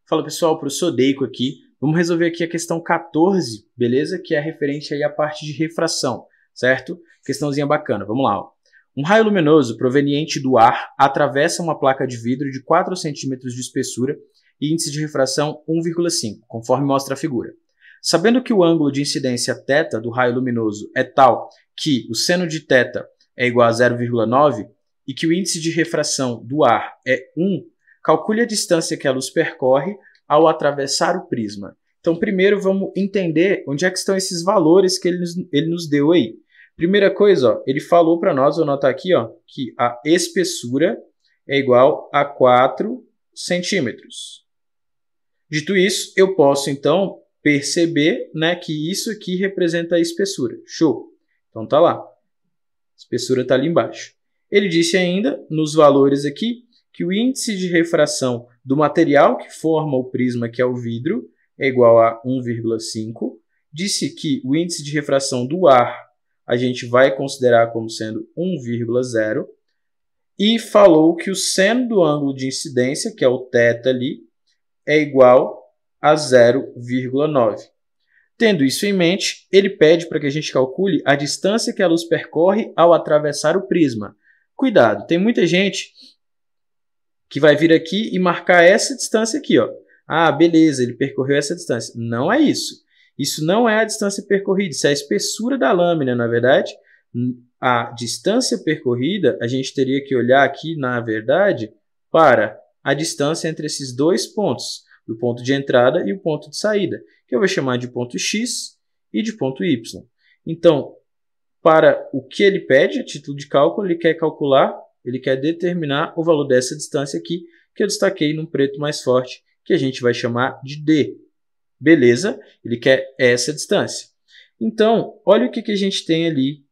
Fala pessoal, professor Deico aqui. Vamos resolver aqui a questão 14, beleza? Que é referente aí à parte de refração, certo? Questãozinha bacana, vamos lá. Ó. Um raio luminoso proveniente do ar atravessa uma placa de vidro de 4 centímetros de espessura e índice de refração 1,5, conforme mostra a figura. Sabendo que o ângulo de incidência θ do raio luminoso é tal que o seno de θ é igual a 0,9 e que o índice de refração do ar é 1, calcule a distância que a luz percorre ao atravessar o prisma. Então, primeiro vamos entender onde é que estão esses valores que ele nos deu aí. Primeira coisa, ó, ele falou para nós, vou anotar aqui, ó, que a espessura é igual a 4 centímetros. Dito isso, eu posso, então, perceber, né, que isso aqui representa a espessura. Show! Então, tá lá. A espessura está ali embaixo. Ele disse ainda, nos valores aqui, que o índice de refração do material que forma o prisma, que é o vidro, é igual a 1,5. Disse que o índice de refração do ar a gente vai considerar como sendo 1,0. E falou que o seno do ângulo de incidência, que é o θ ali, é igual a 0,9. Tendo isso em mente, ele pede para que a gente calcule a distância que a luz percorre ao atravessar o prisma. Cuidado, tem muita gente que vai vir aqui e marcar essa distância aqui, ó. Ah, beleza, ele percorreu essa distância. Não é isso. Isso não é a distância percorrida, isso é a espessura da lâmina, na verdade. A distância percorrida, a gente teria que olhar aqui, na verdade, para a distância entre esses dois pontos, do ponto de entrada e o ponto de saída, que eu vou chamar de ponto X e de ponto Y. Então, para o que ele pede, a título de cálculo, ele quer calcular, ele quer determinar o valor dessa distância aqui, que eu destaquei num preto mais forte, que a gente vai chamar de D. Beleza? Ele quer essa distância. Então, olha o que a gente tem ali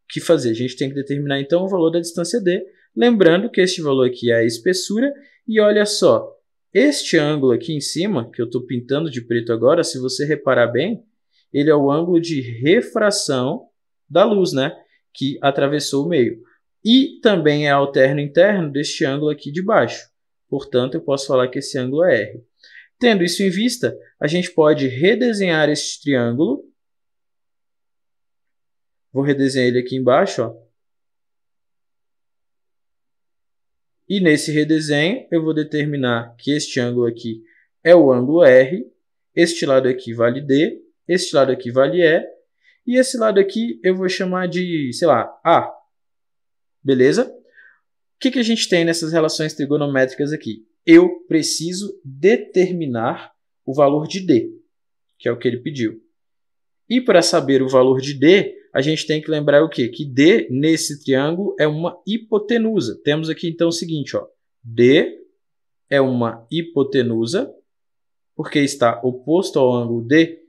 que fazer. A gente tem que determinar, então, o valor da distância D, lembrando que este valor aqui é a espessura, e olha só, este ângulo aqui em cima, que eu estou pintando de preto agora, se você reparar bem, ele é o ângulo de refração da luz, né? Que atravessou o meio. E também é alterno interno deste ângulo aqui de baixo. Portanto, eu posso falar que esse ângulo é R. Tendo isso em vista, a gente pode redesenhar este triângulo. Vou redesenhar ele aqui embaixo, ó. E nesse redesenho, eu vou determinar que este ângulo aqui é o ângulo R. Este lado aqui vale D. Este lado aqui vale E. E esse lado aqui eu vou chamar de, sei lá, A. Beleza? O que a gente tem nessas relações trigonométricas aqui? Eu preciso determinar o valor de D, que é o que ele pediu. E para saber o valor de D, a gente tem que lembrar o quê? Que D, nesse triângulo, é uma hipotenusa. Temos aqui, então, o seguinte, ó. D é uma hipotenusa, porque está oposto ao ângulo D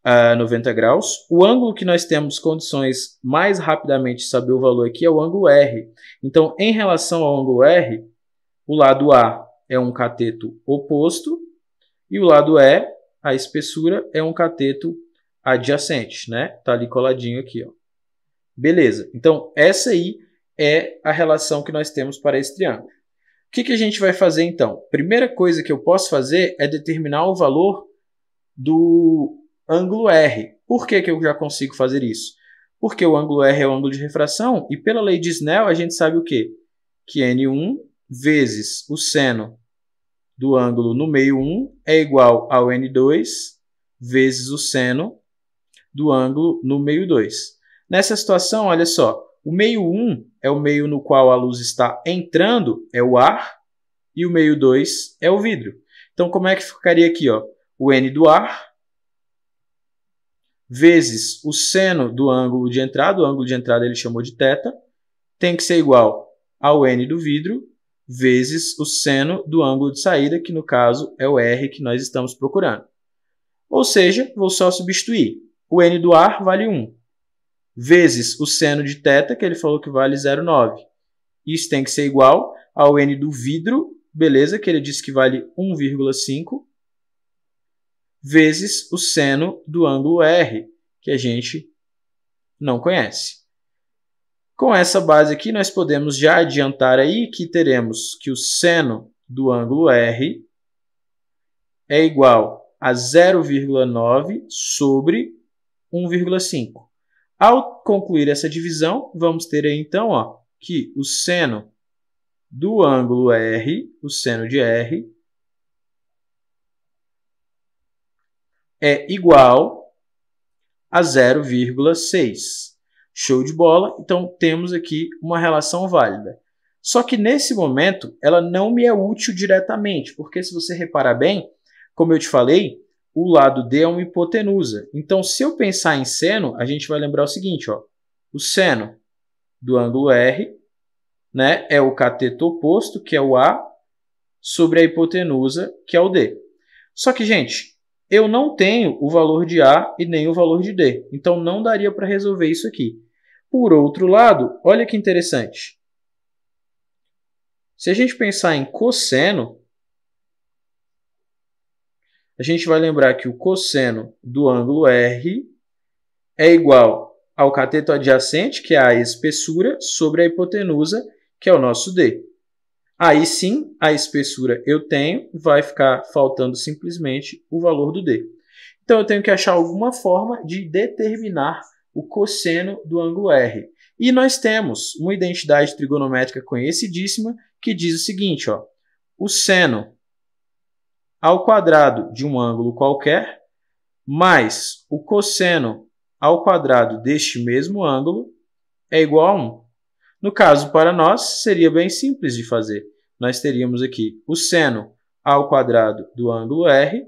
a 90 graus. O ângulo que nós temos condições mais rapidamente de saber o valor aqui é o ângulo R. Então, em relação ao ângulo R, o lado A é um cateto oposto e o lado E, a espessura, é um cateto adjacente, né? Tá ali coladinho aqui, ó. Beleza. Então, essa aí é a relação que nós temos para esse triângulo. O que a gente vai fazer, então? Primeira coisa que eu posso fazer é determinar o valor do ângulo R. Por que eu já consigo fazer isso? Porque o ângulo R é o ângulo de refração e pela lei de Snell a gente sabe o quê? Que N1 vezes o seno do ângulo no meio 1 é igual ao N2 vezes o seno do ângulo no meio 2. Nessa situação, olha só, o meio 1 é o meio no qual a luz está entrando, é o ar, e o meio 2 é o vidro. Então, como é que ficaria aqui? Ó? O N do ar vezes o seno do ângulo de entrada, o ângulo de entrada ele chamou de θ, tem que ser igual ao N do vidro, vezes o seno do ângulo de saída, que no caso é o R que nós estamos procurando. Ou seja, vou só substituir. O N do ar vale 1, vezes o seno de θ, que ele falou que vale 0,9. Isso tem que ser igual ao N do vidro, beleza, que ele disse que vale 1,5, vezes o seno do ângulo R, que a gente não conhece. Com essa base aqui, nós podemos já adiantar aí que teremos que o seno do ângulo R é igual a 0,9 sobre 1,5. Ao concluir essa divisão, vamos ter aí então ó, que o seno do ângulo R, o seno de R, é igual a 0,6. Show de bola? Então, temos aqui uma relação válida. Só que, nesse momento, ela não me é útil diretamente, porque se você reparar bem, como eu te falei, o lado D é uma hipotenusa. Então, se eu pensar em seno, a gente vai lembrar o seguinte, ó, o seno do ângulo R, né, é o cateto oposto, que é o A, sobre a hipotenusa, que é o D. Só que, gente, eu não tenho o valor de A e nem o valor de D. Então, não daria para resolver isso aqui. Por outro lado, olha que interessante. Se a gente pensar em cosseno, a gente vai lembrar que o cosseno do ângulo R é igual ao cateto adjacente, que é a espessura, sobre a hipotenusa, que é o nosso D. Aí sim, a espessura eu tenho, vai ficar faltando simplesmente o valor do D. Então, eu tenho que achar alguma forma de determinar o cosseno do ângulo R. E nós temos uma identidade trigonométrica conhecidíssima que diz o seguinte, ó, o seno ao quadrado de um ângulo qualquer mais o cosseno ao quadrado deste mesmo ângulo é igual a 1. No caso, para nós, seria bem simples de fazer. Nós teríamos aqui o seno ao quadrado do ângulo R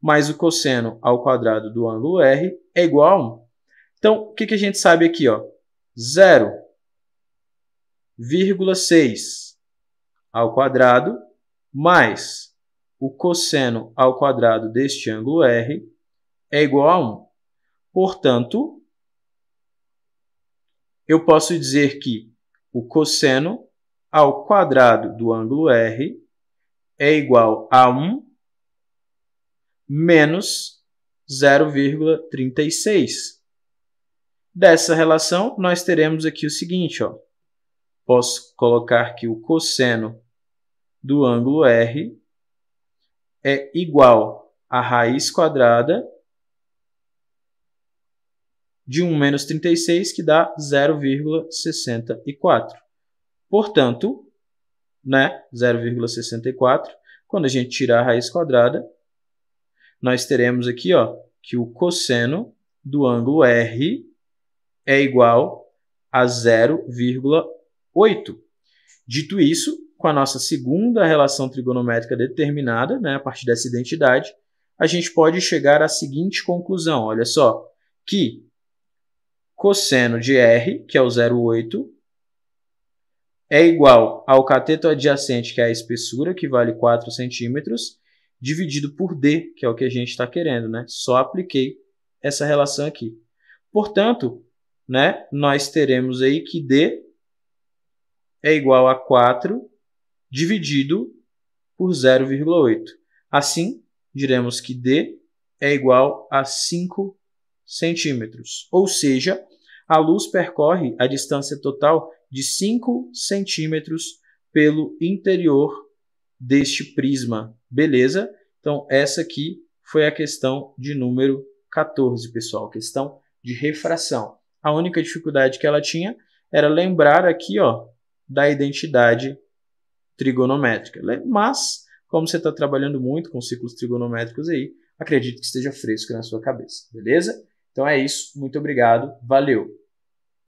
mais o cosseno ao quadrado do ângulo R é igual a 1. Então, o que a gente sabe aqui? 0,6 ao quadrado mais o cosseno ao quadrado deste ângulo R é igual a 1. Portanto, eu posso dizer que o cosseno ao quadrado do ângulo R é igual a 1 menos 0,36. Dessa relação, nós teremos aqui o seguinte, ó. Posso colocar que o cosseno do ângulo R é igual a raiz quadrada de 1 menos 36, que dá 0,64. Portanto, né, 0,64, quando a gente tirar a raiz quadrada, nós teremos aqui ó, que o cosseno do ângulo R é igual a 0,8. Dito isso, com a nossa segunda relação trigonométrica determinada, né, a partir dessa identidade, a gente pode chegar à seguinte conclusão, olha só, que cosseno de R, que é o 0,8, é igual ao cateto adjacente, que é a espessura, que vale 4 centímetros, dividido por D, que é o que a gente está querendo, né? Só apliquei essa relação aqui. Portanto, né, nós teremos aí que D é igual a 4 dividido por 0,8. Assim, diremos que D é igual a 5 centímetros. Ou seja, a luz percorre a distância total de 5 centímetros pelo interior deste prisma. Beleza? Então, essa aqui foi a questão de número 14, pessoal. Questão de refração. A única dificuldade que ela tinha era lembrar aqui ó, da identidade trigonométrica. Mas, como você está trabalhando muito com ciclos trigonométricos aí, acredito que esteja fresco na sua cabeça. Beleza? Então é isso. Muito obrigado. Valeu!